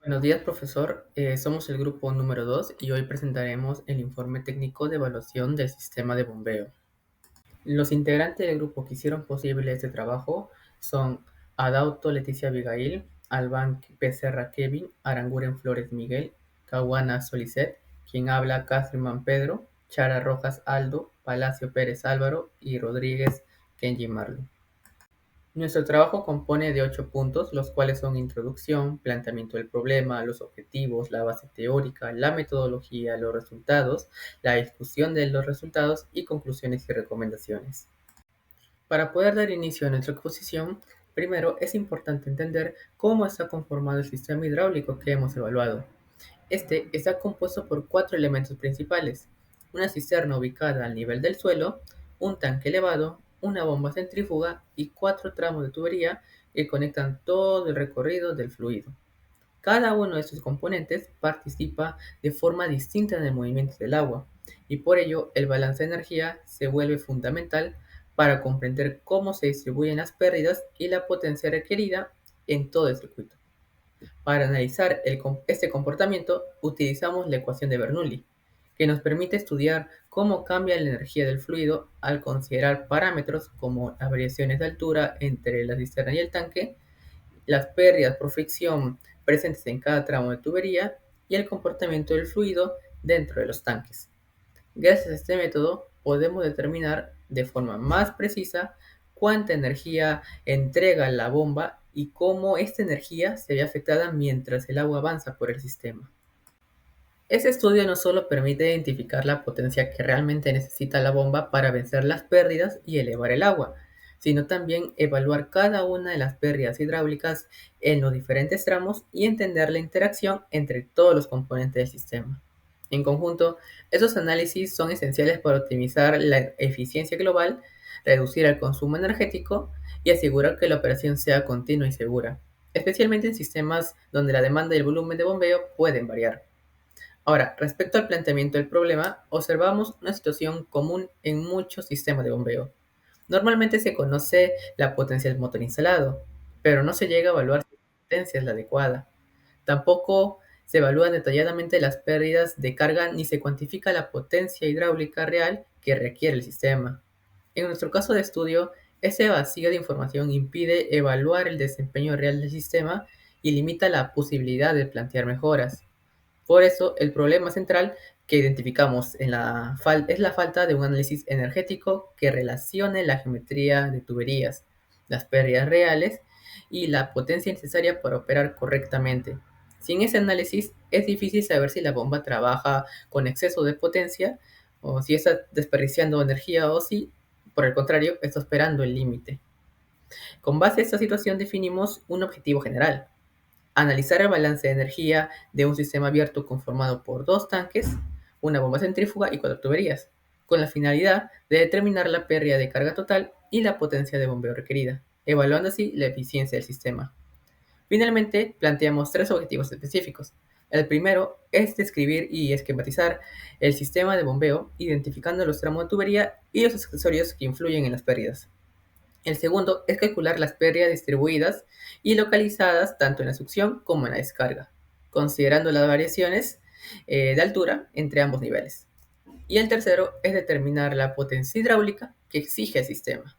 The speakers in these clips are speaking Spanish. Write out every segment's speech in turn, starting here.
Buenos días, profesor. Somos el grupo número 2 y hoy presentaremos el informe técnico de evaluación del sistema de bombeo. Los integrantes del grupo que hicieron posible este trabajo son Adauto Leticia Abigail, Albán Becerra Kevin, Aranguren Flores Miguel, Caguana Solicet, quien habla Castriman Pedro, Chara Rojas Aldo, Palacio Pérez Álvaro y Rodríguez Kenji Marlon. Nuestro trabajo compone de 8 puntos, los cuales son introducción, planteamiento del problema, los objetivos, la base teórica, la metodología, los resultados, la discusión de los resultados y conclusiones y recomendaciones. Para poder dar inicio a nuestra exposición, primero es importante entender cómo está conformado el sistema hidráulico que hemos evaluado. Este está compuesto por 4 elementos principales: una cisterna ubicada al nivel del suelo, un tanque elevado, una bomba centrífuga y 4 tramos de tubería que conectan todo el recorrido del fluido. Cada uno de estos componentes participa de forma distinta en el movimiento del agua, y por ello el balance de energía se vuelve fundamental para comprender cómo se distribuyen las pérdidas y la potencia requerida en todo el circuito. Para analizar este comportamiento utilizamos la ecuación de Bernoulli, que nos permite estudiar cómo cambia la energía del fluido al considerar parámetros como las variaciones de altura entre la cisterna y el tanque, las pérdidas por fricción presentes en cada tramo de tubería y el comportamiento del fluido dentro de los tanques. Gracias a este método podemos determinar de forma más precisa cuánta energía entrega la bomba y cómo esta energía se ve afectada mientras el agua avanza por el sistema. Este estudio no solo permite identificar la potencia que realmente necesita la bomba para vencer las pérdidas y elevar el agua, sino también evaluar cada una de las pérdidas hidráulicas en los diferentes tramos y entender la interacción entre todos los componentes del sistema. En conjunto, esos análisis son esenciales para optimizar la eficiencia global, reducir el consumo energético y asegurar que la operación sea continua y segura, especialmente en sistemas donde la demanda y el volumen de bombeo pueden variar. Ahora, respecto al planteamiento del problema, observamos una situación común en muchos sistemas de bombeo. Normalmente se conoce la potencia del motor instalado, pero no se llega a evaluar si la potencia es la adecuada. Tampoco se evalúan detalladamente las pérdidas de carga ni se cuantifica la potencia hidráulica real que requiere el sistema. En nuestro caso de estudio, ese vacío de información impide evaluar el desempeño real del sistema y limita la posibilidad de plantear mejoras. Por eso, el problema central que identificamos es la falta de un análisis energético que relacione la geometría de tuberías, las pérdidas reales y la potencia necesaria para operar correctamente. Sin ese análisis, es difícil saber si la bomba trabaja con exceso de potencia o si está desperdiciando energía o si, por el contrario, está esperando el límite. Con base a esta situación definimos un objetivo general: analizar el balance de energía de un sistema abierto conformado por dos tanques, una bomba centrífuga y cuatro tuberías, con la finalidad de determinar la pérdida de carga total y la potencia de bombeo requerida, evaluando así la eficiencia del sistema. Finalmente, planteamos tres objetivos específicos. El primero es describir y esquematizar el sistema de bombeo, identificando los tramos de tubería y los accesorios que influyen en las pérdidas. El segundo es calcular las pérdidas distribuidas y localizadas tanto en la succión como en la descarga, considerando las variaciones de altura entre ambos niveles. Y el tercero es determinar la potencia hidráulica que exige el sistema,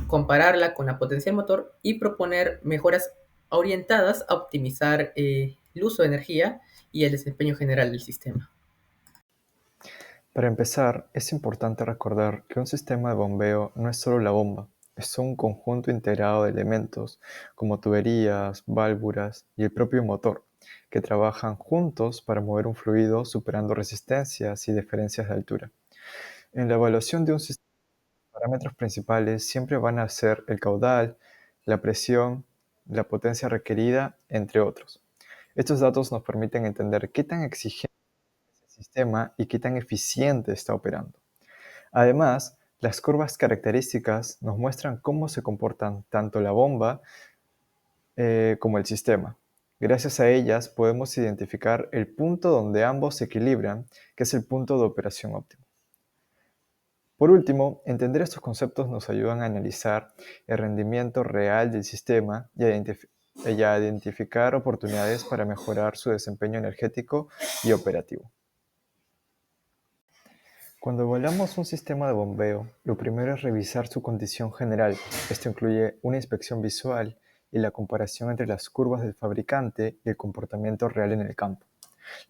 compararla con la potencia del motor y proponer mejoras orientadas a optimizar el uso de energía y el desempeño general del sistema. Para empezar, es importante recordar que un sistema de bombeo no es solo la bomba, es un conjunto integrado de elementos como tuberías, válvulas y el propio motor, que trabajan juntos para mover un fluido superando resistencias y diferencias de altura. En la evaluación de un sistema, los parámetros principales siempre van a ser el caudal, la presión, la potencia requerida, entre otros. Estos datos nos permiten entender qué tan exigente es el sistema y qué tan eficiente está operando. Además, las curvas características nos muestran cómo se comportan tanto la bomba como el sistema. Gracias a ellas podemos identificar el punto donde ambos se equilibran, que es el punto de operación óptimo. Por último, entender estos conceptos nos ayudan a analizar el rendimiento real del sistema y a y a identificar oportunidades para mejorar su desempeño energético y operativo. Cuando evaluamos un sistema de bombeo, lo primero es revisar su condición general. Esto incluye una inspección visual y la comparación entre las curvas del fabricante y el comportamiento real en el campo.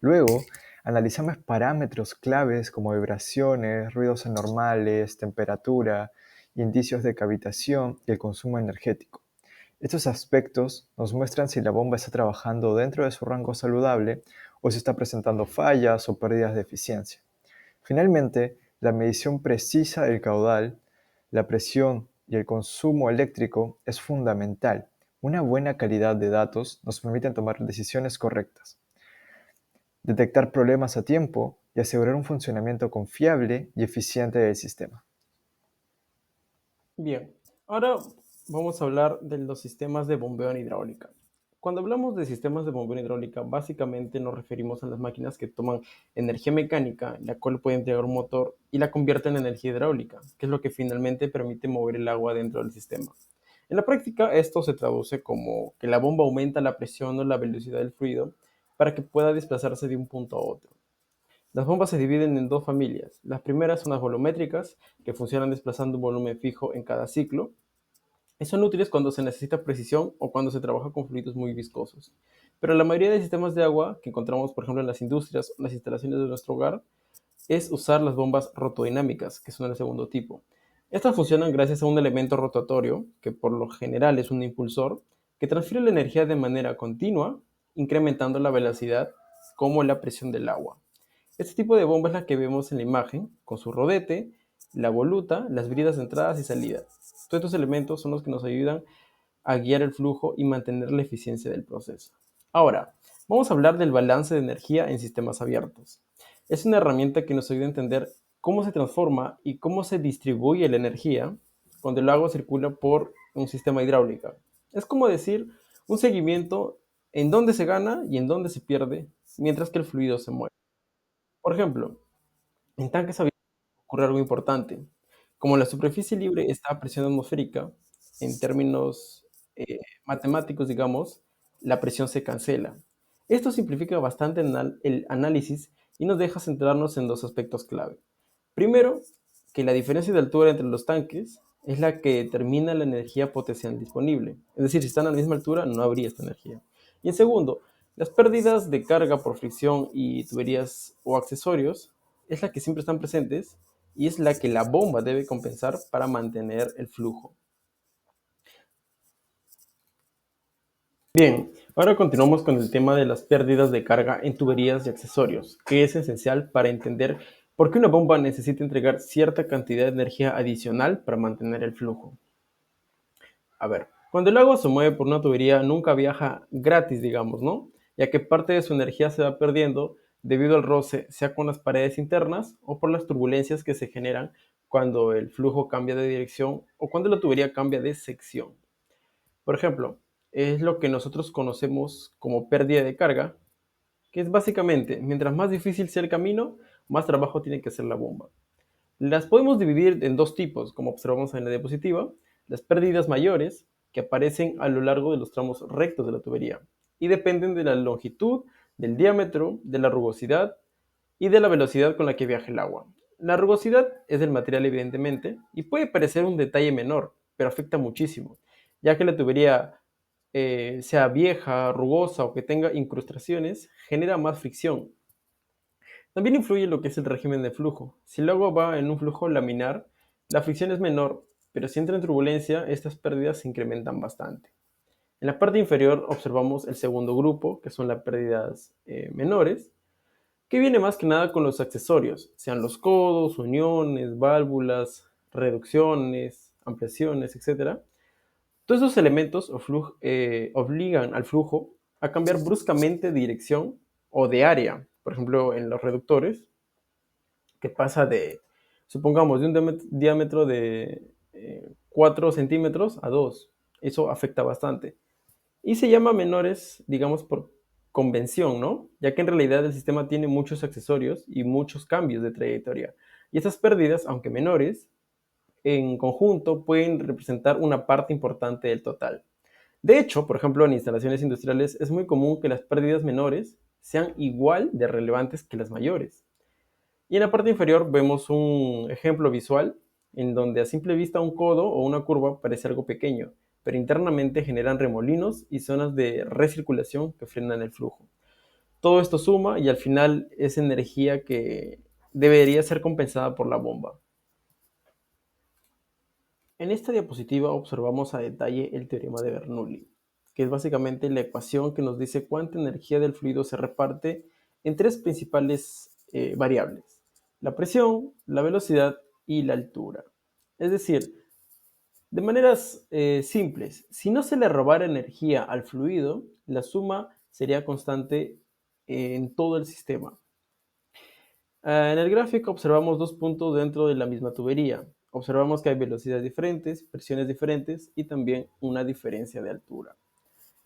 Luego, analizamos parámetros claves como vibraciones, ruidos anormales, temperatura, indicios de cavitación y el consumo energético. Estos aspectos nos muestran si la bomba está trabajando dentro de su rango saludable o si está presentando fallas o pérdidas de eficiencia. Finalmente, la medición precisa del caudal, la presión y el consumo eléctrico es fundamental. Una buena calidad de datos nos permite tomar decisiones correctas, detectar problemas a tiempo y asegurar un funcionamiento confiable y eficiente del sistema. Bien, ahora vamos a hablar de los sistemas de bombeo en hidráulica. Cuando hablamos de sistemas de bombeo en hidráulica, básicamente nos referimos a las máquinas que toman energía mecánica, la cual puede entregar un motor, y la convierten en energía hidráulica, que es lo que finalmente permite mover el agua dentro del sistema. En la práctica, esto se traduce como que la bomba aumenta la presión o la velocidad del fluido para que pueda desplazarse de un punto a otro. Las bombas se dividen en dos familias. Las primeras son las volumétricas, que funcionan desplazando un volumen fijo en cada ciclo, y son útiles cuando se necesita precisión o cuando se trabaja con fluidos muy viscosos. Pero la mayoría de sistemas de agua que encontramos, por ejemplo, en las industrias o las instalaciones de nuestro hogar, es usar las bombas rotodinámicas, que son el segundo tipo. Estas funcionan gracias a un elemento rotatorio, que por lo general es un impulsor, que transfiere la energía de manera continua, incrementando la velocidad como la presión del agua. Este tipo de bomba es la que vemos en la imagen, con su rodete, la voluta, las bridas de entradas y salidas. Todos estos elementos son los que nos ayudan a guiar el flujo y mantener la eficiencia del proceso. Ahora, vamos a hablar del balance de energía en sistemas abiertos. Es una herramienta que nos ayuda a entender cómo se transforma y cómo se distribuye la energía cuando el agua circula por un sistema hidráulico. Es como decir un seguimiento en dónde se gana y en dónde se pierde mientras que el fluido se mueve. Por ejemplo, en tanques abiertos ocurre algo importante. Como la superficie libre está a presión atmosférica, en términos matemáticos, digamos, la presión se cancela. Esto simplifica bastante el análisis y nos deja centrarnos en dos aspectos clave. Primero, que la diferencia de altura entre los tanques es la que determina la energía potencial disponible. Es decir, si están a la misma altura, no habría esta energía. Y en segundo, las pérdidas de carga por fricción y tuberías o accesorios es la que siempre están presentes y es la que la bomba debe compensar para mantener el flujo. Bien, ahora continuamos con el tema de las pérdidas de carga en tuberías y accesorios, que es esencial para entender por qué una bomba necesita entregar cierta cantidad de energía adicional para mantener el flujo. A ver, cuando el agua se mueve por una tubería nunca viaja gratis, digamos, ¿no? Ya que parte de su energía se va perdiendo debido al roce, sea con las paredes internas o por las turbulencias que se generan cuando el flujo cambia de dirección o cuando la tubería cambia de sección. Por ejemplo, es lo que nosotros conocemos como pérdida de carga, que es básicamente, mientras más difícil sea el camino, más trabajo tiene que hacer la bomba. Las podemos dividir en dos tipos, como observamos en la diapositiva: las pérdidas mayores, que aparecen a lo largo de los tramos rectos de la tubería, y dependen de la longitud, del diámetro, de la rugosidad y de la velocidad con la que viaja el agua. La rugosidad es del material, evidentemente, y puede parecer un detalle menor, pero afecta muchísimo, ya que la tubería sea vieja, rugosa o que tenga incrustaciones, genera más fricción. También influye lo que es el régimen de flujo. Si el agua va en un flujo laminar, la fricción es menor, pero si entra en turbulencia, estas pérdidas se incrementan bastante. En la parte inferior observamos el segundo grupo, que son las pérdidas menores, que viene más que nada con los accesorios, sean los codos, uniones, válvulas, reducciones, ampliaciones, etc. Todos esos elementos obligan al flujo a cambiar bruscamente de dirección o de área. Por ejemplo, en los reductores, que pasa de, supongamos, de un diámetro de 4 centímetros a 2. Eso afecta bastante. Y se llama menores, digamos, por convención, ¿no? Ya que en realidad el sistema tiene muchos accesorios y muchos cambios de trayectoria. Y estas pérdidas, aunque menores, en conjunto pueden representar una parte importante del total. De hecho, por ejemplo, en instalaciones industriales es muy común que las pérdidas menores sean igual de relevantes que las mayores. Y en la parte inferior vemos un ejemplo visual en donde a simple vista un codo o una curva parece algo pequeño, pero internamente generan remolinos y zonas de recirculación que frenan el flujo. Todo esto suma y al final es energía que debería ser compensada por la bomba. En esta diapositiva observamos a detalle el teorema de Bernoulli, que es básicamente la ecuación que nos dice cuánta energía del fluido se reparte en tres principales variables: la presión, la velocidad y la altura. Es decir, de maneras simples, si no se le robara energía al fluido, la suma sería constante en todo el sistema. En el gráfico observamos dos puntos dentro de la misma tubería. Observamos que hay velocidades diferentes, presiones diferentes y también una diferencia de altura.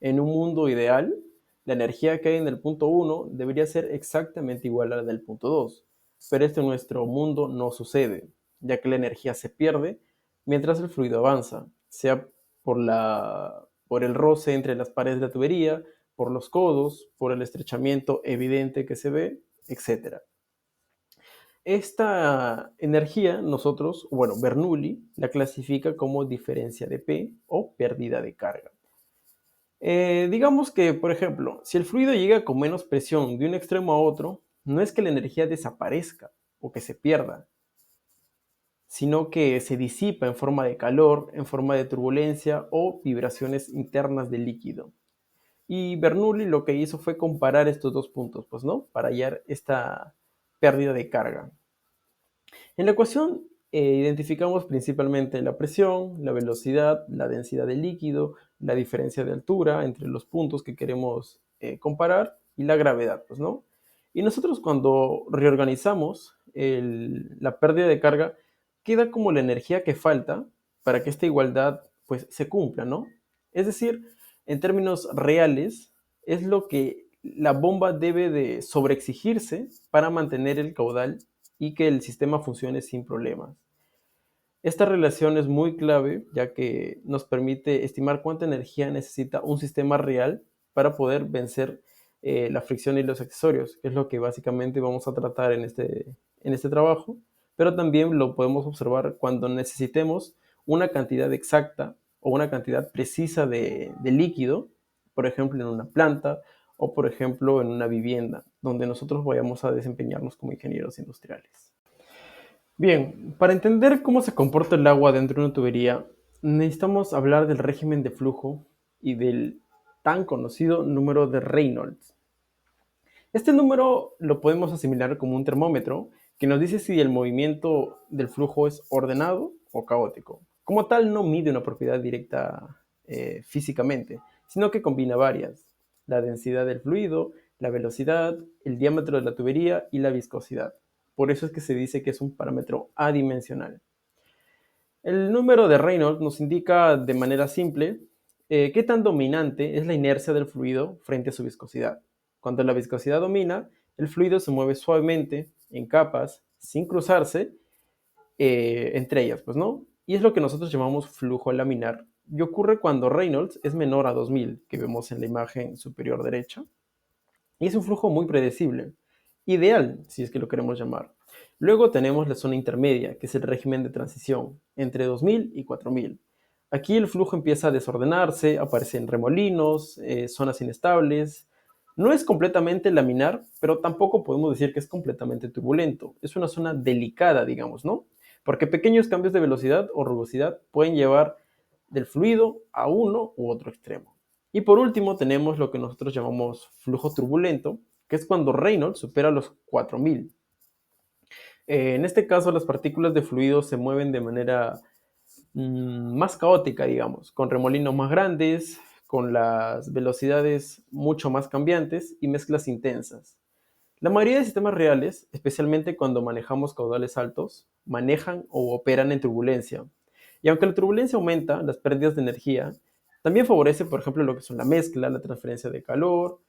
En un mundo ideal, la energía que hay en el punto 1 debería ser exactamente igual a la del punto 2, pero esto en nuestro mundo no sucede, ya que la energía se pierde mientras el fluido avanza, sea por el roce entre las paredes de la tubería, por los codos, por el estrechamiento evidente que se ve, etc. Esta energía Bernoulli la clasifica como diferencia de P o pérdida de carga. Digamos que, por ejemplo, si el fluido llega con menos presión de un extremo a otro, no es que la energía desaparezca o que se pierda, sino que se disipa en forma de calor, en forma de turbulencia o vibraciones internas del líquido. Y Bernoulli lo que hizo fue comparar estos dos puntos, pues, ¿no? Para hallar esta pérdida de carga. En la ecuación identificamos principalmente la presión, la velocidad, la densidad del líquido, la diferencia de altura entre los puntos que queremos comparar y la gravedad, pues, ¿no? Y nosotros cuando reorganizamos la pérdida de carga, queda como la energía que falta para que esta igualdad pues se cumpla, ¿no? Es decir, en términos reales, es lo que la bomba debe de sobreexigirse para mantener el caudal y que el sistema funcione sin problemas. Esta relación es muy clave ya que nos permite estimar cuánta energía necesita un sistema real para poder vencer la fricción y los accesorios, que es lo que básicamente vamos a tratar en este trabajo, pero también lo podemos observar cuando necesitemos una cantidad exacta o una cantidad precisa de líquido, por ejemplo en una planta o por ejemplo en una vivienda, donde nosotros vayamos a desempeñarnos como ingenieros industriales. Bien, para entender cómo se comporta el agua dentro de una tubería, necesitamos hablar del régimen de flujo y del tan conocido número de Reynolds. Este número lo podemos asimilar como un termómetro que nos dice si el movimiento del flujo es ordenado o caótico. Como tal, no mide una propiedad directa físicamente, sino que combina varias: la densidad del fluido, la velocidad, el diámetro de la tubería y la viscosidad. Por eso es que se dice que es un parámetro adimensional. El número de Reynolds nos indica de manera simple qué tan dominante es la inercia del fluido frente a su viscosidad. Cuando la viscosidad domina, el fluido se mueve suavemente, en capas, sin cruzarse entre ellas, pues, ¿no? Y es lo que nosotros llamamos flujo laminar. Y ocurre cuando Reynolds es menor a 2000, que vemos en la imagen superior derecha. Y es un flujo muy predecible, ideal, si es que lo queremos llamar. Luego tenemos la zona intermedia, que es el régimen de transición, entre 2000 y 4000. Aquí el flujo empieza a desordenarse, aparecen remolinos, zonas inestables. No es completamente laminar, pero tampoco podemos decir que es completamente turbulento. Es una zona delicada, digamos, ¿no? Porque pequeños cambios de velocidad o rugosidad pueden llevar del fluido a uno u otro extremo. Y por último tenemos lo que nosotros llamamos flujo turbulento, que es cuando Reynolds supera los 4000. En este caso las partículas de fluido se mueven de manera más caótica, digamos, con remolinos más grandes, con las velocidades mucho más cambiantes y mezclas intensas. La mayoría de sistemas reales, especialmente cuando manejamos caudales altos, manejan o operan en turbulencia. Y aunque la turbulencia aumenta las pérdidas de energía, también favorece, por ejemplo, lo que son la mezcla, la transferencia de calor.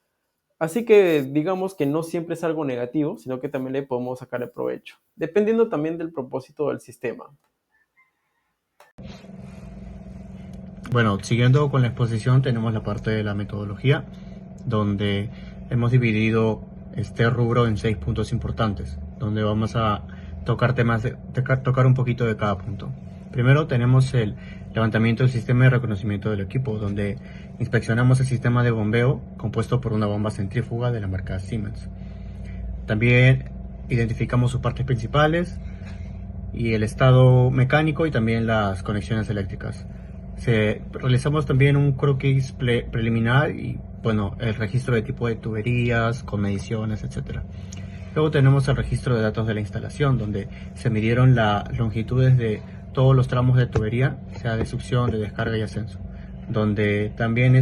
Así que digamos que no siempre es algo negativo, sino que también le podemos sacar el provecho, dependiendo también del propósito del sistema. Bueno, siguiendo con la exposición tenemos la parte de la metodología, donde hemos dividido este rubro en 6 puntos importantes, donde vamos a tocar tocar un poquito de cada punto. Primero tenemos el levantamiento del sistema de reconocimiento del equipo, donde inspeccionamos el sistema de bombeo compuesto por una bomba centrífuga de la marca Siemens. También identificamos sus partes principales y el estado mecánico y también las conexiones eléctricas. Realizamos también un croquis preliminar y bueno, el registro de tipo de tuberías con mediciones, etc. Luego tenemos el registro de datos de la instalación, donde se midieron las longitudes de todos los tramos de tubería, sea de succión, de descarga y ascenso, donde también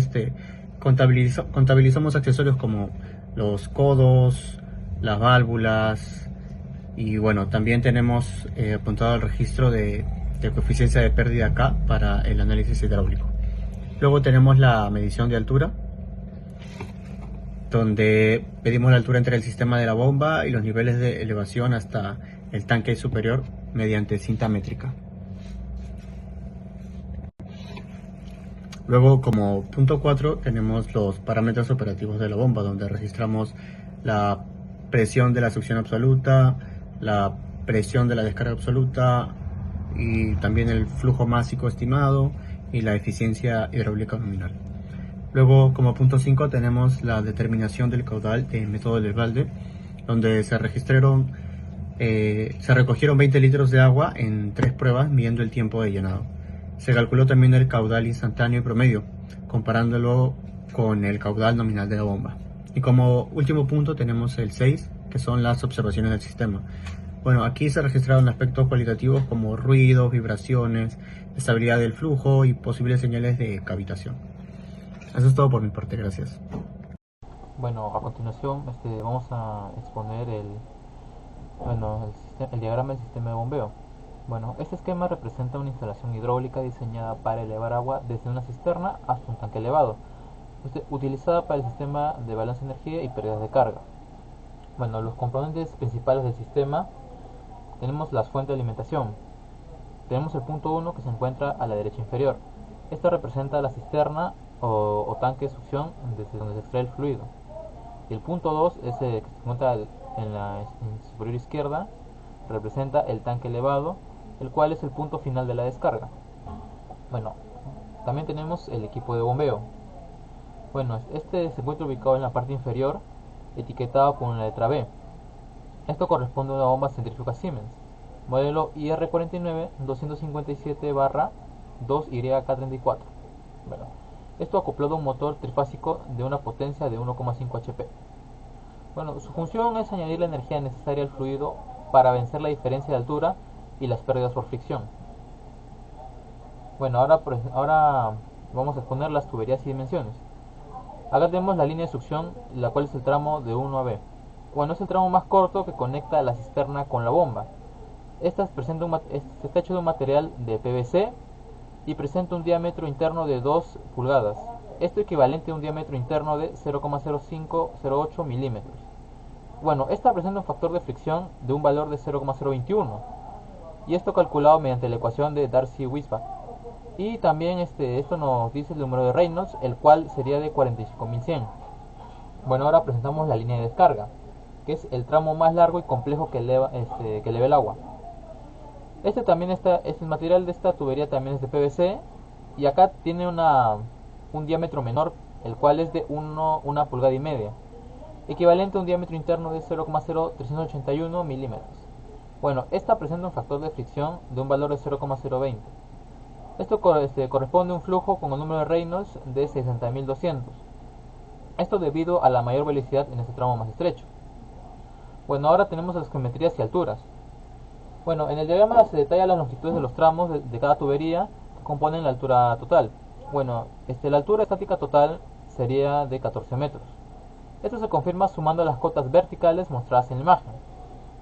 contabilizamos accesorios como los codos, las válvulas, y bueno, también tenemos apuntado el registro de coeficiencia de pérdida K para el análisis hidráulico. Luego tenemos la medición de altura, donde medimos la altura entre el sistema de la bomba y los niveles de elevación hasta el tanque superior mediante cinta métrica. Luego, como punto 4, tenemos los parámetros operativos de la bomba, donde registramos la presión de la succión absoluta, la presión de la descarga absoluta y también el flujo másico estimado y la eficiencia hidráulica nominal. Luego, como punto 5, tenemos la determinación del caudal de método del balde, donde se recogieron 20 litros de agua en 3 pruebas midiendo el tiempo de llenado. Se calculó también el caudal instantáneo y promedio, comparándolo con el caudal nominal de la bomba. Y como último punto tenemos el 6, que son las observaciones del sistema. Bueno, aquí se registraron aspectos cualitativos como ruidos, vibraciones, estabilidad del flujo y posibles señales de cavitación. Eso es todo por mi parte, gracias. Bueno, a continuación vamos a exponer el diagrama del sistema de bombeo. Bueno, este esquema representa una instalación hidráulica diseñada para elevar agua desde una cisterna hasta un tanque elevado, utilizada para el sistema de balance de energía y pérdidas de carga. Bueno, los componentes principales del sistema: tenemos las fuentes de alimentación. Tenemos el punto 1 que se encuentra a la derecha inferior. Esta representa la cisterna o tanque de succión desde donde se extrae el fluido. Y el punto 2 que se encuentra en la superior izquierda, representa el tanque elevado, el cual es el punto final de la descarga. Bueno, también tenemos el equipo de bombeo. Bueno, este se encuentra ubicado en la parte inferior, etiquetado con la letra B. Esto corresponde a una bomba centrífuga Siemens, modelo IR49 257-2YK34. Bueno, esto acoplado a un motor trifásico de una potencia de 1,5 HP. Bueno, su función es añadir la energía necesaria al fluido para vencer la diferencia de altura y las pérdidas por fricción. Bueno, ahora vamos a exponer las tuberías y dimensiones. Acá tenemos la línea de succión, la cual es el tramo de 1 a B. Bueno, es el tramo más corto que conecta la cisterna con la bomba. Esta está hecho de un material de PVC y presenta un diámetro interno de 2 pulgadas. Esto equivalente a un diámetro interno de 0,0508 milímetros. Bueno, esta presenta un factor de fricción de un valor de 0,021, y esto calculado mediante la ecuación de Darcy-Weisbach. Y también esto nos dice el número de Reynolds, el cual sería de 45.100. Bueno, ahora presentamos la línea de descarga, que es el tramo más largo y complejo que eleva el agua. El material de esta tubería también es de PVC, y acá tiene un diámetro menor, el cual es de 1 pulgada y media, equivalente a un diámetro interno de 0,0381 milímetros. Bueno, esta presenta un factor de fricción de un valor de 0,020. Esto corresponde a un flujo con el número de Reynolds de 60.200. Esto debido a la mayor velocidad en este tramo más estrecho. Bueno, ahora tenemos las geometrías y alturas. Bueno, en el diagrama se detalla las longitudes de los tramos de cada tubería que componen la altura total. Bueno, la altura estática total sería de 14 metros. Esto se confirma sumando las cotas verticales mostradas en la imagen.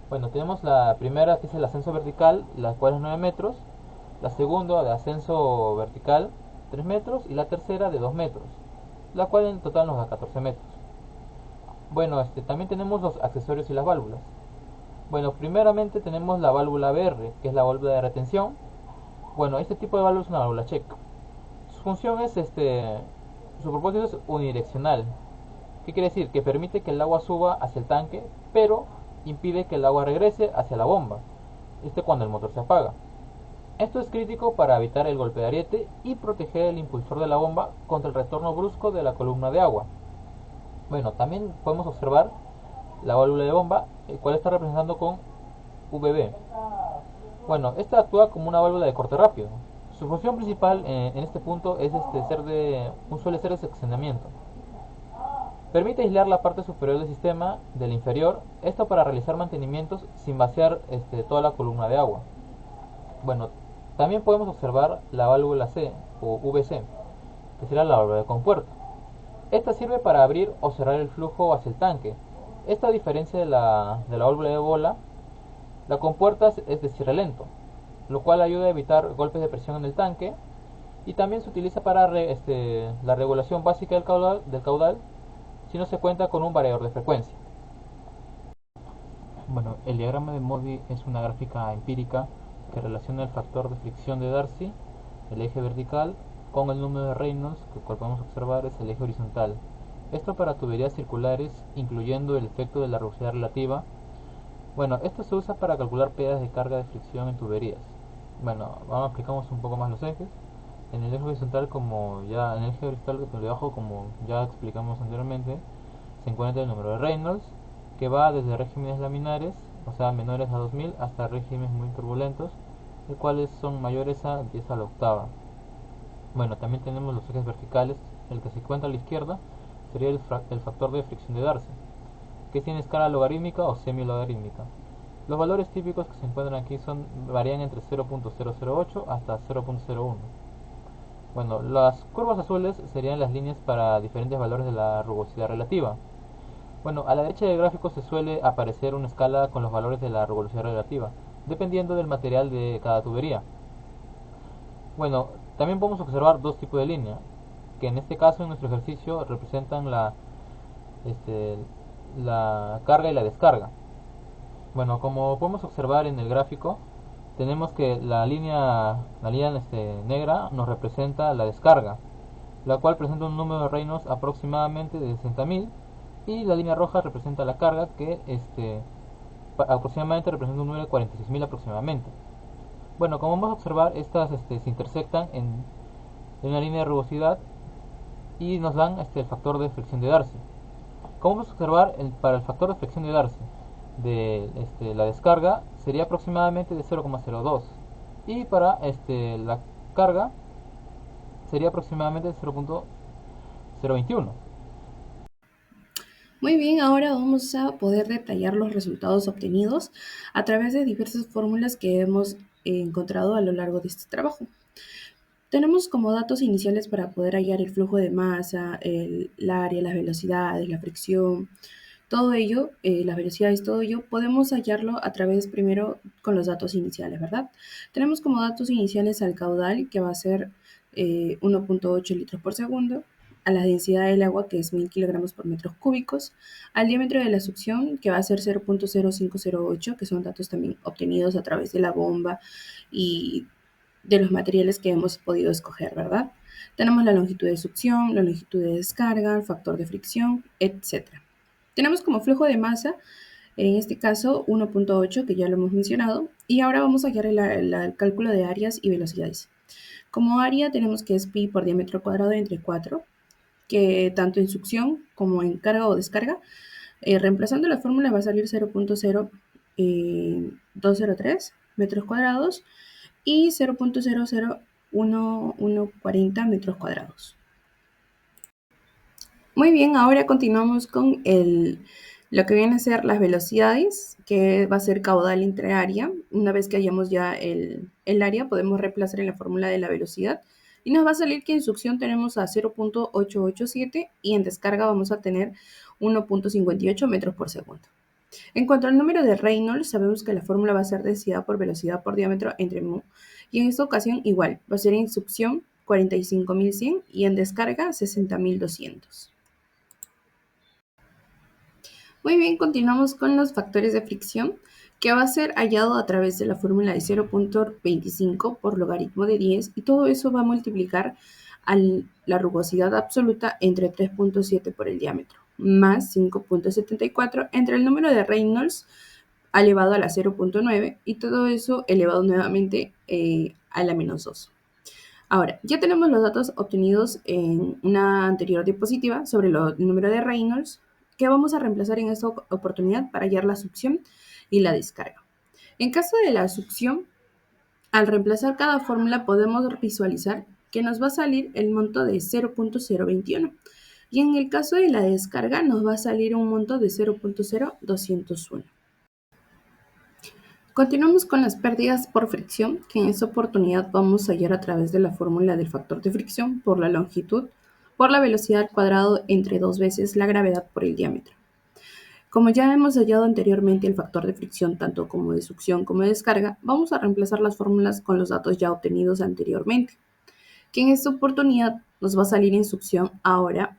Bueno, tenemos la primera, que es el ascenso vertical, la cual es 9 metros. La segunda, de ascenso vertical, 3 metros. Y la tercera, de 2 metros, la cual en total nos da 14 metros. Bueno, también tenemos los accesorios y las válvulas. Bueno, primeramente tenemos la válvula BR, que es la válvula de retención. Bueno, este tipo de válvula es una válvula check. su función es, su propósito es unidireccional. ¿Qué quiere decir? Que permite que el agua suba hacia el tanque, pero impide que el agua regrese hacia la bomba, cuando el motor se apaga. Esto es crítico para evitar el golpe de ariete y proteger el impulsor de la bomba contra el retorno brusco de la columna de agua. Bueno, también podemos observar la válvula de bomba, el cual está representando con VB. Bueno, esta actúa como una válvula de corte rápido. Su función principal en este punto es suele ser de seccionamiento. Permite aislar la parte superior del sistema del inferior, esto para realizar mantenimientos sin vaciar toda la columna de agua. Bueno, también podemos observar la válvula C o VC, que será la válvula de compuerta. Esta sirve para abrir o cerrar el flujo hacia el tanque. Esta, a diferencia de la válvula de bola, la compuerta es de cierre lento, lo cual ayuda a evitar golpes de presión en el tanque, y también se utiliza para la regulación básica del caudal si no se cuenta con un variador de frecuencia. Bueno, el diagrama de Modi es una gráfica empírica que relaciona el factor de fricción de Darcy, el eje vertical, con el número de Reynolds, que el cual podemos observar es el eje horizontal. Esto para tuberías circulares, incluyendo el efecto de la rugosidad relativa. Bueno, esto se usa para calcular pérdidas de carga de fricción en tuberías. Bueno, aplicamos un poco más los ejes. En el eje horizontal, como ya explicamos anteriormente, se encuentra el número de Reynolds, que va desde regímenes laminares, o sea menores a 2000, hasta regímenes muy turbulentos, los cuales son mayores a 10 a la octava. Bueno, también tenemos los ejes verticales. El que se encuentra a la izquierda sería el factor de fricción de Darcy, que tiene escala logarítmica o semi-logarítmica. Los valores típicos que se encuentran aquí varían entre 0.008 hasta 0.01. Bueno, las curvas azules serían las líneas para diferentes valores de la rugosidad relativa. Bueno, a la derecha del gráfico se suele aparecer una escala con los valores de la rugosidad relativa, dependiendo del material de cada tubería. Bueno, también podemos observar dos tipos de línea, que en este caso en nuestro ejercicio representan la carga y la descarga. Bueno, como podemos observar en el gráfico, tenemos que la línea negra nos representa la descarga, la cual presenta un número de Reynolds aproximadamente de 60.000, y la línea roja representa la carga, que aproximadamente representa un número de 46.000 aproximadamente. Bueno, como vamos a observar, estas se intersectan en una línea de rugosidad y nos dan el factor de fricción de Darcy. Como vamos a observar, para el factor de fricción de Darcy de la descarga sería aproximadamente de 0,02, y para la carga sería aproximadamente de 0.021. Muy bien, ahora vamos a poder detallar los resultados obtenidos a través de diversas fórmulas que hemos encontrado a lo largo de este trabajo. Tenemos como datos iniciales para poder hallar el flujo de masa, el área, las velocidades, la fricción, todo ello, las velocidades, todo ello, podemos hallarlo a través primero con los datos iniciales, ¿verdad? Tenemos como datos iniciales al caudal, que va a ser 1.8 litros por segundo, a la densidad del agua, que es 1000 kilogramos por metros cúbicos, al diámetro de la succión, que va a ser 0.0508, que son datos también obtenidos a través de la bomba y de los materiales que hemos podido escoger, ¿verdad? Tenemos la longitud de succión, la longitud de descarga, el factor de fricción, etc. Tenemos como flujo de masa, en este caso 1.8, que ya lo hemos mencionado, y ahora vamos a hallar el cálculo de áreas y velocidades. Como área tenemos que es pi por diámetro cuadrado entre 4, que tanto en succión como en carga o descarga, reemplazando la fórmula va a salir 0.0203 metros cuadrados y 0.001140 metros cuadrados. Muy bien, ahora continuamos con lo que viene a ser las velocidades, que va a ser caudal entre área. Una vez que hayamos ya el área, podemos reemplazar en la fórmula de la velocidad y nos va a salir que en succión tenemos a 0.887 y en descarga vamos a tener 1.58 metros por segundo. En cuanto al número de Reynolds, sabemos que la fórmula va a ser densidad por velocidad por diámetro entre mu, y en esta ocasión igual, va a ser en succión 45.100 y en descarga 60.200. Muy bien, continuamos con los factores de fricción, que va a ser hallado a través de la fórmula de 0.25 por logaritmo de 10, y todo eso va a multiplicar la rugosidad absoluta entre 3.7 por el diámetro, más 5.74 entre el número de Reynolds elevado a la 0.9 y todo eso elevado nuevamente a la menos 2. Ahora, ya tenemos los datos obtenidos en una anterior diapositiva sobre el número de Reynolds que vamos a reemplazar en esta oportunidad para hallar la succión y la descarga. En caso de la succión, al reemplazar cada fórmula podemos visualizar que nos va a salir el monto de 0.021 y en el caso de la descarga nos va a salir un monto de 0.0201. Continuamos con las pérdidas por fricción, que en esta oportunidad vamos a hallar a través de la fórmula del factor de fricción por la longitud por la velocidad al cuadrado entre 2 veces la gravedad por el diámetro. Como ya hemos hallado anteriormente el factor de fricción tanto como de succión como de descarga, vamos a reemplazar las fórmulas con los datos ya obtenidos anteriormente, que en esta oportunidad nos va a salir en succión ahora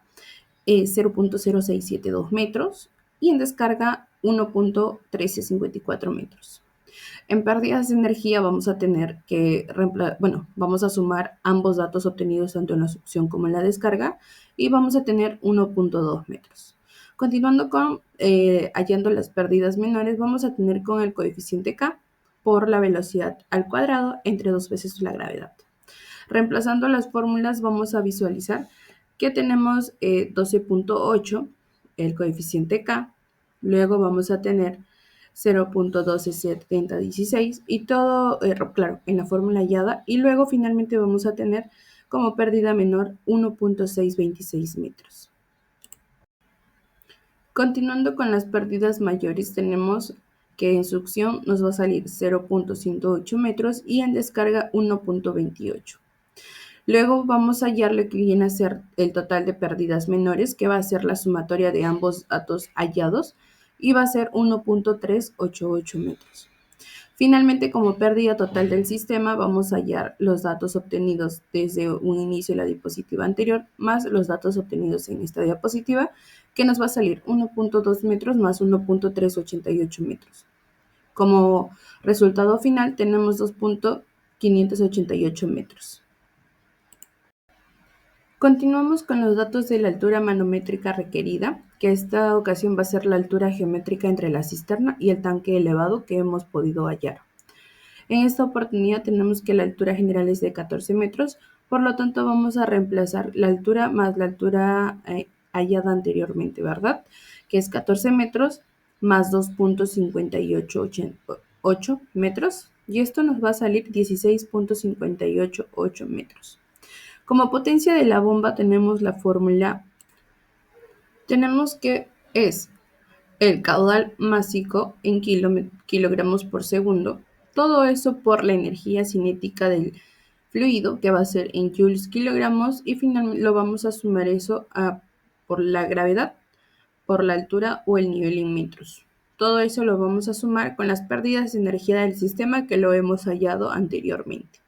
0.0672 metros y en descarga 1.1354 metros. En pérdidas de energía vamos a tener que vamos a sumar ambos datos obtenidos tanto en la succión como en la descarga y vamos a tener 1.2 metros. Continuando con hallando las pérdidas menores, vamos a tener con el coeficiente K por la velocidad al cuadrado entre 2 veces la gravedad. Reemplazando las fórmulas vamos a visualizar que tenemos 12.8, el coeficiente K, luego vamos a tener 0.127016 y todo, claro, en la fórmula hallada, y luego finalmente vamos a tener como pérdida menor 1.626 metros. Continuando con las pérdidas mayores, tenemos que en succión nos va a salir 0.108 metros y en descarga 1.28. Luego vamos a hallar lo que viene a ser el total de pérdidas menores, que va a ser la sumatoria de ambos datos hallados, y va a ser 1.388 metros. Finalmente, como pérdida total del sistema, vamos a hallar los datos obtenidos desde un inicio de la diapositiva anterior, más los datos obtenidos en esta diapositiva, que nos va a salir 1.2 metros más 1.388 metros. Como resultado final tenemos 2.588 metros. Continuamos con los datos de la altura manométrica requerida, que esta ocasión va a ser la altura geométrica entre la cisterna y el tanque elevado que hemos podido hallar. En esta oportunidad tenemos que la altura general es de 14 metros, por lo tanto vamos a reemplazar la altura más la altura hallada anteriormente, ¿verdad? Que es 14 metros más 2.5888 metros, y esto nos va a salir 16.588 metros. Como potencia de la bomba tenemos la fórmula, tenemos que es el caudal másico en kilogramos por segundo, todo eso por la energía cinética del fluido, que va a ser en joules kilogramos, y finalmente lo vamos a sumar eso por la gravedad, por la altura o el nivel en metros. Todo eso lo vamos a sumar con las pérdidas de energía del sistema que lo hemos hallado anteriormente.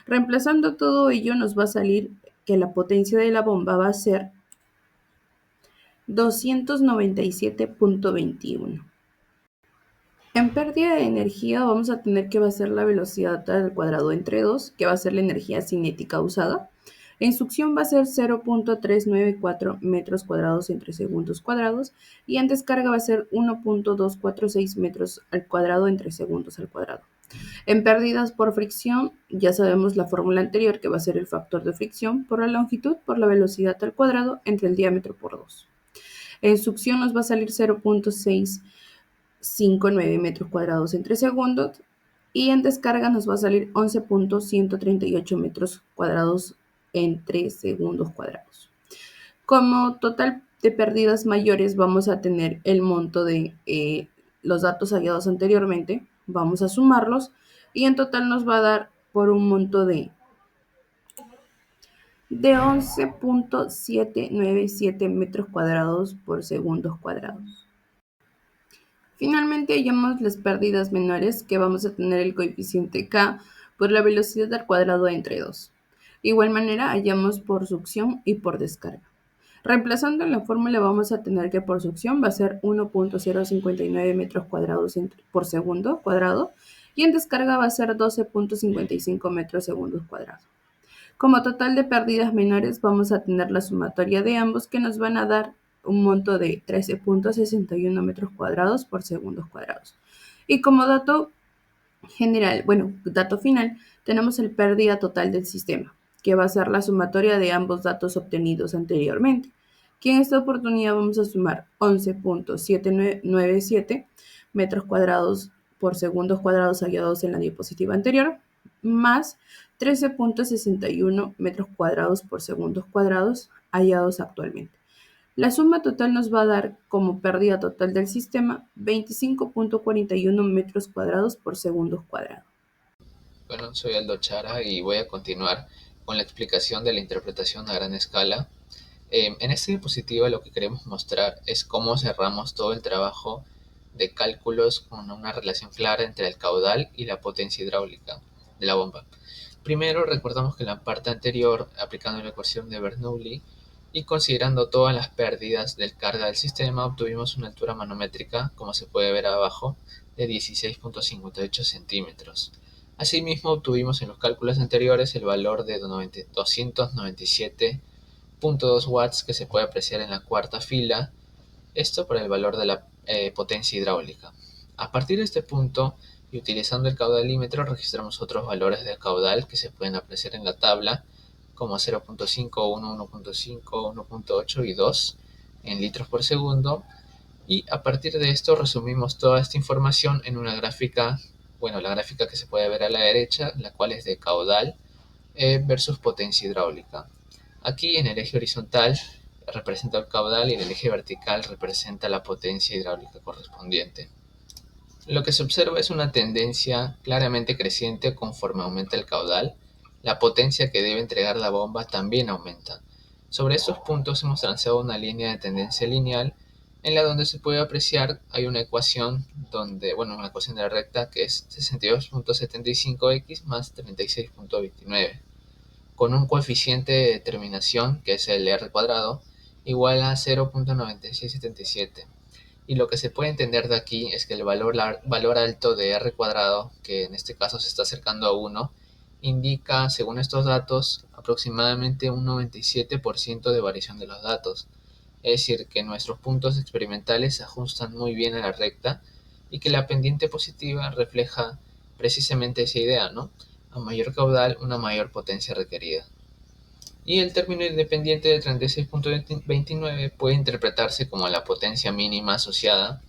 Reemplazando todo ello nos va a salir que la potencia de la bomba va a ser 297.21. En pérdida de energía vamos a tener que va a ser la velocidad al cuadrado entre 2, que va a ser la energía cinética usada. En succión va a ser 0.394 metros cuadrados entre segundos cuadrados y en descarga va a ser 1.246 metros al cuadrado entre segundos al cuadrado. En pérdidas por fricción, ya sabemos la fórmula anterior, que va a ser el factor de fricción por la longitud por la velocidad al cuadrado entre el diámetro por 2. En succión nos va a salir 0.659 metros cuadrados entre segundos y en descarga nos va a salir 11.138 metros cuadrados entre segundos cuadrados. Como total de pérdidas mayores vamos a tener el monto de los datos hallados anteriormente, vamos a sumarlos y en total nos va a dar por un monto de 11.797 metros cuadrados por segundos cuadrados. Finalmente hallamos las pérdidas menores, que vamos a tener el coeficiente K por la velocidad al cuadrado entre 2. De igual manera hallamos por succión y por descarga. Reemplazando en la fórmula vamos a tener que por succión va a ser 1.059 metros cuadrados por segundo cuadrado y en descarga va a ser 12.55 metros segundos cuadrados. Como total de pérdidas menores vamos a tener la sumatoria de ambos que nos van a dar un monto de 13.61 metros cuadrados por segundos cuadrados. Y como dato general, dato final, tenemos el pérdida total del sistema, que va a ser la sumatoria de ambos datos obtenidos anteriormente, que en esta oportunidad vamos a sumar 11.797 metros cuadrados por segundos cuadrados hallados en la diapositiva anterior, más 13.61 metros cuadrados por segundos cuadrados hallados actualmente. La suma total nos va a dar como pérdida total del sistema 25.41 metros cuadrados por segundos cuadrados. Bueno, soy Aldo Chara y voy a continuar con la explicación de la interpretación a gran escala. En esta diapositiva lo que queremos mostrar es cómo cerramos todo el trabajo de cálculos con una relación clara entre el caudal y la potencia hidráulica de la bomba. Primero, recordamos que en la parte anterior, aplicando la ecuación de Bernoulli y considerando todas las pérdidas del carga del sistema, obtuvimos una altura manométrica, como se puede ver abajo, de 16.58 centímetros. Asimismo, obtuvimos en los cálculos anteriores el valor de 297.2 watts que se puede apreciar en la cuarta fila, esto por el valor de la potencia hidráulica. A partir de este punto, y utilizando el caudalímetro, registramos otros valores del caudal que se pueden apreciar en la tabla, como 0.5, 1, 1.5, 1.8 y 2 en litros por segundo. Y a partir de esto resumimos toda esta información en una gráfica, la gráfica que se puede ver a la derecha, la cual es de caudal versus potencia hidráulica. Aquí en el eje horizontal representa el caudal y en el eje vertical representa la potencia hidráulica correspondiente. Lo que se observa es una tendencia claramente creciente conforme aumenta el caudal. La potencia que debe entregar la bomba también aumenta. Sobre estos puntos hemos trazado una línea de tendencia lineal en la donde se puede apreciar, hay una ecuación una ecuación de la recta que es 62.75x más 36.29, con un coeficiente de determinación que es el r cuadrado igual a 0.9677. Y lo que se puede entender de aquí es que el valor alto de r cuadrado, que en este caso se está acercando a 1, indica, según estos datos, aproximadamente un 97% de variación de los datos. Es decir, que nuestros puntos experimentales se ajustan muy bien a la recta y que la pendiente positiva refleja precisamente esa idea, ¿no? A mayor caudal, una mayor potencia requerida. Y el término independiente de 36.29 puede interpretarse como la potencia mínima asociada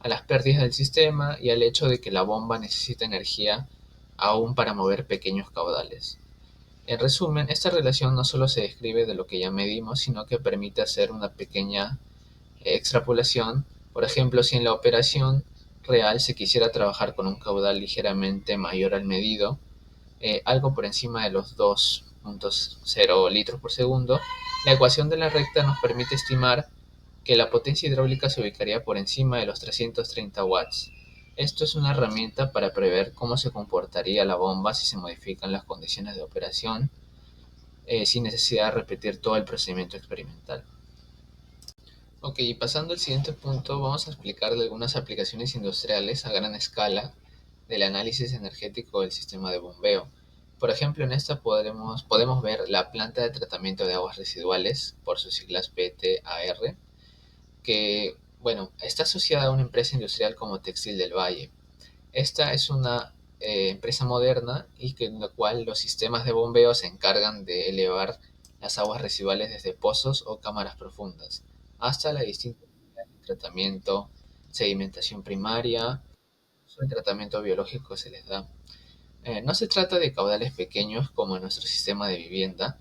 a las pérdidas del sistema y al hecho de que la bomba necesita energía aún para mover pequeños caudales. En resumen, esta relación no solo se describe de lo que ya medimos, sino que permite hacer una pequeña extrapolación. Por ejemplo, si en la operación real se quisiera trabajar con un caudal ligeramente mayor al medido, algo por encima de los 2.0 litros por segundo, la ecuación de la recta nos permite estimar que la potencia hidráulica se ubicaría por encima de los 330 watts. Esto es una herramienta para prever cómo se comportaría la bomba si se modifican las condiciones de operación, sin necesidad de repetir todo el procedimiento experimental. Ok, pasando al siguiente punto, vamos a explicar algunas aplicaciones industriales a gran escala del análisis energético del sistema de bombeo. Por ejemplo, en esta podemos ver la planta de tratamiento de aguas residuales, por sus siglas PTAR, que está asociada a una empresa industrial como Textil del Valle. Esta es una empresa moderna y en la cual los sistemas de bombeo se encargan de elevar las aguas residuales desde pozos o cámaras profundas hasta la distinta tratamiento, sedimentación primaria, el tratamiento biológico que se les da. No se trata de caudales pequeños como en nuestro sistema de vivienda.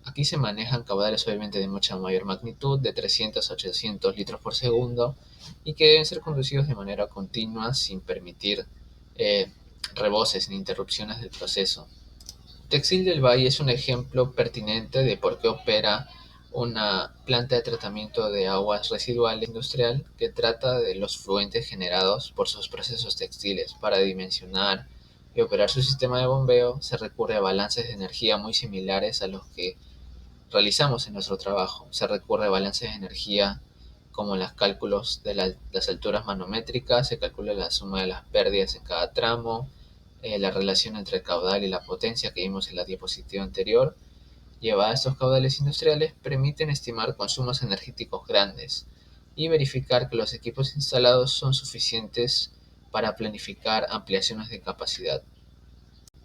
Aquí se manejan caudales obviamente de mucha mayor magnitud, de 300 a 800 litros por segundo, y que deben ser conducidos de manera continua sin permitir reboses ni interrupciones del proceso. Textil del Valle es un ejemplo pertinente de por qué opera una planta de tratamiento de aguas residuales industrial que trata de los fluentes generados por sus procesos textiles. Para dimensionar y operar su sistema de bombeo se recurre a balances de energía muy similares a los que realizamos en nuestro trabajo. Se recurre a balances de energía como los cálculos de las alturas manométricas, se calcula la suma de las pérdidas en cada tramo, la relación entre el caudal y la potencia que vimos en la diapositiva anterior, llevada a estos caudales industriales, permiten estimar consumos energéticos grandes y verificar que los equipos instalados son suficientes para planificar ampliaciones de capacidad.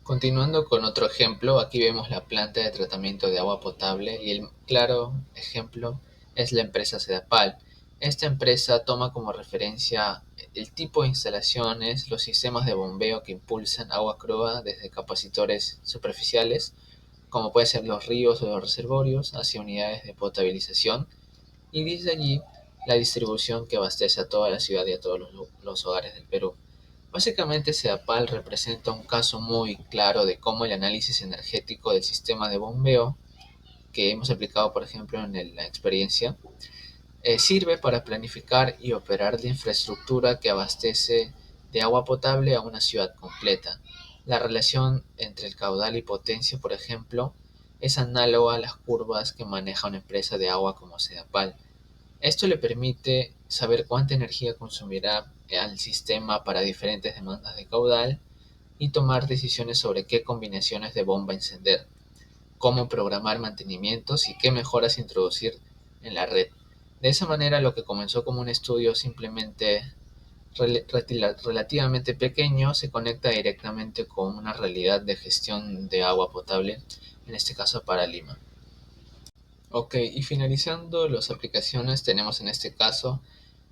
Continuando con otro ejemplo, aquí vemos la planta de tratamiento de agua potable y el claro ejemplo es la empresa Sedapal. Esta empresa toma como referencia el tipo de instalaciones, los sistemas de bombeo que impulsan agua cruda desde capacitores superficiales, como pueden ser los ríos o los reservorios, hacia unidades de potabilización y desde allí la distribución que abastece a toda la ciudad y a todos los hogares del Perú. Básicamente, Sedapal representa un caso muy claro de cómo el análisis energético del sistema de bombeo que hemos aplicado, por ejemplo, en la experiencia, sirve para planificar y operar la infraestructura que abastece de agua potable a una ciudad completa. La relación entre el caudal y potencia, por ejemplo, es análoga a las curvas que maneja una empresa de agua como Sedapal. Esto le permite saber cuánta energía consumirá al sistema para diferentes demandas de caudal y tomar decisiones sobre qué combinaciones de bomba encender, cómo programar mantenimientos y qué mejoras introducir en la red. De esa manera, lo que comenzó como un estudio simplemente relativamente pequeño se conecta directamente con una realidad de gestión de agua potable, en este caso para Lima. Ok, y finalizando las aplicaciones tenemos en este caso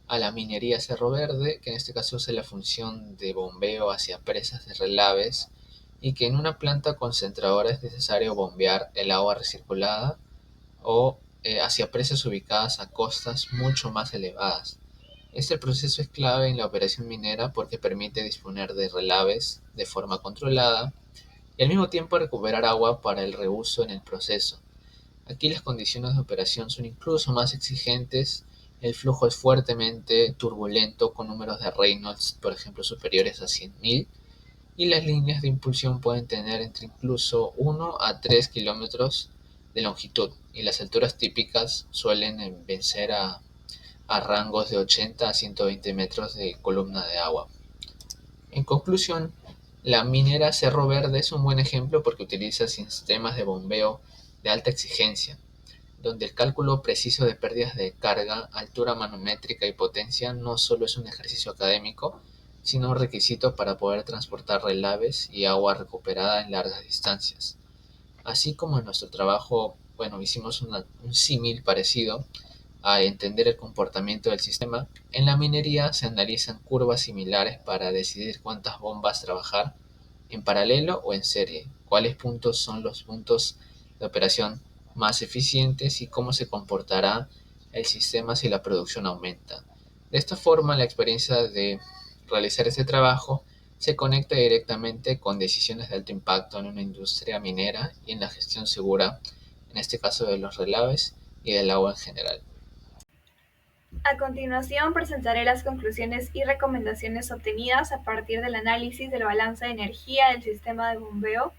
a la minería Cerro Verde, que en este caso usa la función de bombeo hacia presas de relaves y que en una planta concentradora es necesario bombear el agua recirculada o hacia presas ubicadas a costas mucho más elevadas. Este proceso es clave en la operación minera porque permite disponer de relaves de forma controlada y al mismo tiempo recuperar agua para el reuso en el proceso. Aquí las condiciones de operación son incluso más exigentes, el flujo es fuertemente turbulento con números de Reynolds, por ejemplo, superiores a 100.000, y las líneas de impulsión pueden tener entre incluso 1 a 3 kilómetros de longitud, y las alturas típicas suelen vencer a rangos de 80 a 120 metros de columna de agua. En conclusión, la minera Cerro Verde es un buen ejemplo porque utiliza sistemas de bombeo de alta exigencia, donde el cálculo preciso de pérdidas de carga, altura manométrica y potencia no solo es un ejercicio académico, sino un requisito para poder transportar relaves y agua recuperada en largas distancias. Así como en nuestro trabajo, hicimos un símil parecido a entender el comportamiento del sistema, en la minería se analizan curvas similares para decidir cuántas bombas trabajar en paralelo o en serie, cuáles puntos son los puntos de operación más eficientes y cómo se comportará el sistema si la producción aumenta. De esta forma, la experiencia de realizar este trabajo se conecta directamente con decisiones de alto impacto en una industria minera y en la gestión segura, en este caso de los relaves y del agua en general. A continuación presentaré las conclusiones y recomendaciones obtenidas a partir del análisis del balance de energía del sistema de bombeo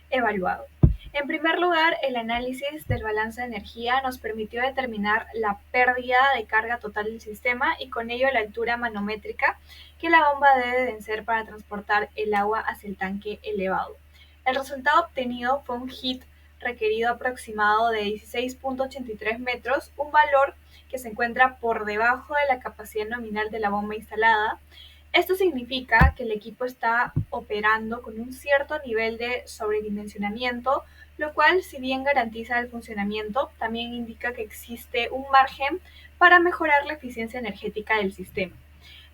evaluado. En primer lugar, el análisis del balance de energía nos permitió determinar la pérdida de carga total del sistema y con ello la altura manométrica que la bomba debe vencer para transportar el agua hacia el tanque elevado. El resultado obtenido fue un HIT requerido aproximado de 16.83 metros, un valor que se encuentra por debajo de la capacidad nominal de la bomba instalada. Esto significa que el equipo está operando con un cierto nivel de sobredimensionamiento, lo cual, si bien garantiza el funcionamiento, también indica que existe un margen para mejorar la eficiencia energética del sistema.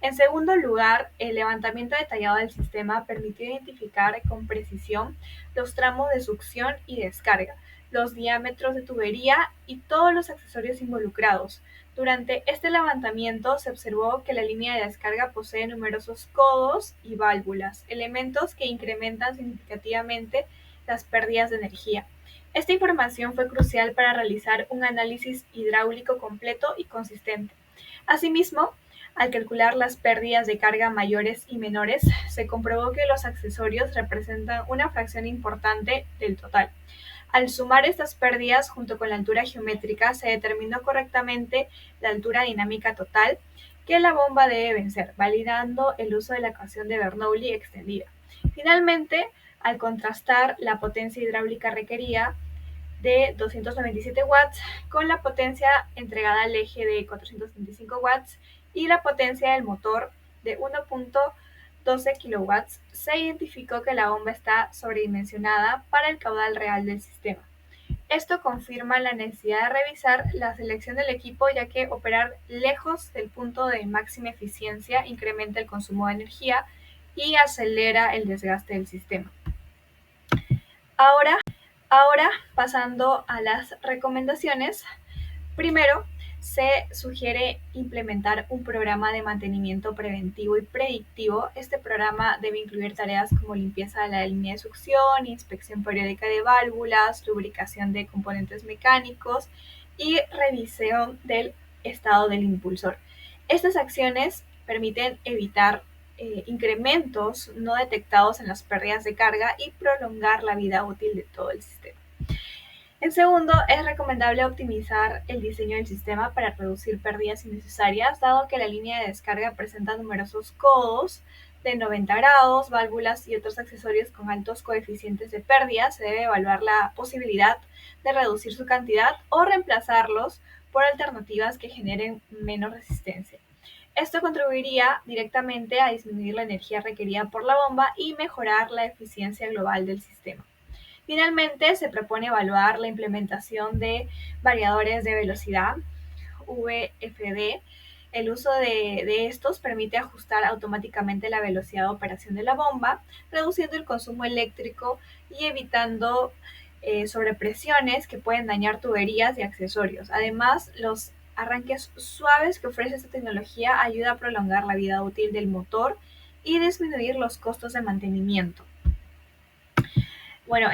En segundo lugar, el levantamiento detallado del sistema permitió identificar con precisión los tramos de succión y descarga, los diámetros de tubería y todos los accesorios involucrados. Durante este levantamiento se observó que la línea de descarga posee numerosos codos y válvulas, elementos que incrementan significativamente las pérdidas de energía. Esta información fue crucial para realizar un análisis hidráulico completo y consistente. Asimismo, al calcular las pérdidas de carga mayores y menores, se comprobó que los accesorios representan una fracción importante del total. Al sumar estas pérdidas junto con la altura geométrica, se determinó correctamente la altura dinámica total que la bomba debe vencer, validando el uso de la ecuación de Bernoulli extendida. Finalmente, al contrastar la potencia hidráulica requerida de 297 watts con la potencia entregada al eje de 435 watts y la potencia del motor de 1.12 kilowatts, se identificó que la bomba está sobredimensionada para el caudal real del sistema. Esto confirma la necesidad de revisar la selección del equipo, ya que operar lejos del punto de máxima eficiencia incrementa el consumo de energía y acelera el desgaste del sistema. Ahora, pasando a las recomendaciones, primero se sugiere implementar un programa de mantenimiento preventivo y predictivo. Este programa debe incluir tareas como limpieza de la línea de succión, inspección periódica de válvulas, lubricación de componentes mecánicos y revisión del estado del impulsor. Estas acciones permiten evitar incrementos no detectados en las pérdidas de carga y prolongar la vida útil de todo el sistema. En segundo, es recomendable optimizar el diseño del sistema para reducir pérdidas innecesarias, dado que la línea de descarga presenta numerosos codos de 90 grados, válvulas y otros accesorios con altos coeficientes de pérdida. Se debe evaluar la posibilidad de reducir su cantidad o reemplazarlos por alternativas que generen menos resistencia. Esto contribuiría directamente a disminuir la energía requerida por la bomba y mejorar la eficiencia global del sistema. Finalmente, se propone evaluar la implementación de variadores de velocidad, VFD. El uso de estos permite ajustar automáticamente la velocidad de operación de la bomba, reduciendo el consumo eléctrico y evitando sobrepresiones que pueden dañar tuberías y accesorios. Además, los arranques suaves que ofrece esta tecnología ayuda a prolongar la vida útil del motor y disminuir los costos de mantenimiento. Bueno,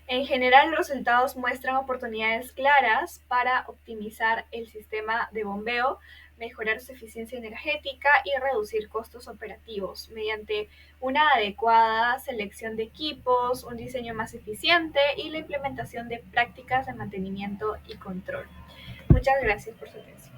en general los resultados muestran oportunidades claras para optimizar el sistema de bombeo, mejorar su eficiencia energética y reducir costos operativos mediante una adecuada selección de equipos, un diseño más eficiente y la implementación de prácticas de mantenimiento y control. Muchas gracias por su atención.